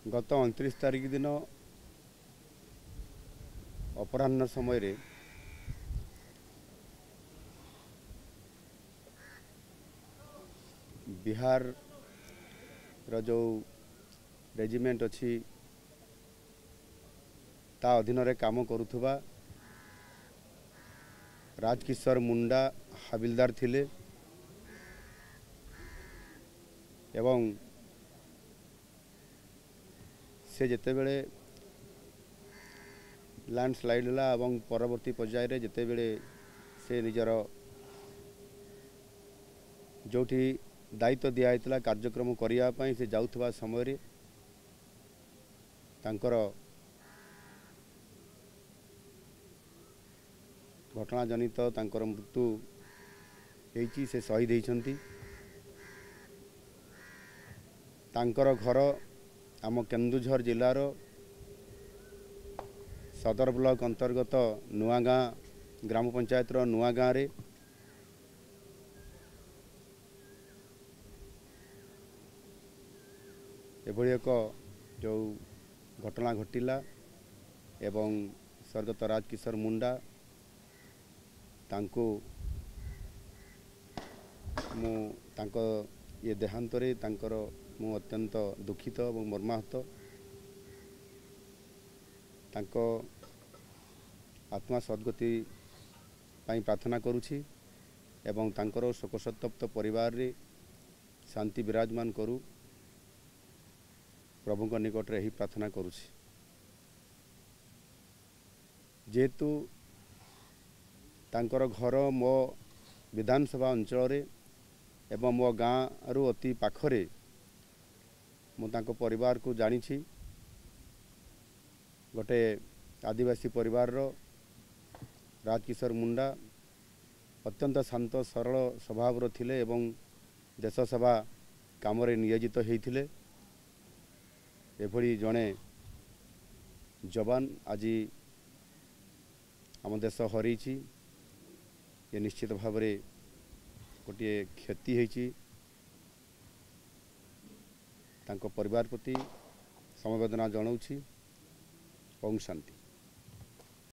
गत 29 तारिख दिन अपराह्न समय बिहार जो रेजिमेंट अच्छी ता अधीन रे काम करुथुबा राजकिशोर मुंडा हाबिलदार थिले एवं से जेते बेले लैंडस्लाइड होला एवं परवर्ती पर्याय रे जेते बेले से निजर जोठी दायित्व दिया कार्यक्रम करने से जाउथबा समय रे तांकर घटना जनित तांकर मृत्यु होईची से शहीद होइछंती। तांकर घर आम केन्दुझर जिलार सदर ब्लॉक अंतर्गत नुआगाँ ग्राम पंचायत नुआगाँ रे एभली एक जो घटना घटिला एवं स्वर्गत राजकिशोर मुंडा तांको मु तांको ये देहांत रे तांकर मु अत्यंत दुखित और मर्माहत। तांको आत्मा सद्गति पाई प्रार्थना करुछि एवं तांकर शोकसंतप्त परिवार रे शांति विराजमान करू प्रभु निकट रे ही प्रार्थना करुछि। जेतु तांकर घर मो विधानसभा अंचल रे एवं मो गाँ रु अति पाखरे मु तांको परिवार को जानिछि। गोटे आदिवासी परिवार रो राजकिशोर मुंडा अत्यंत शांत सरल स्वभाव थिले एवं देश सेवा काम रे नियोजित होइथिले। एभली जड़े जवान आज आम देश हरैछि ये निश्चित भाव रे गोटे क्षति होइछि। तांको परिवार प्रति समवेदना जनाउछि। ओम शांति।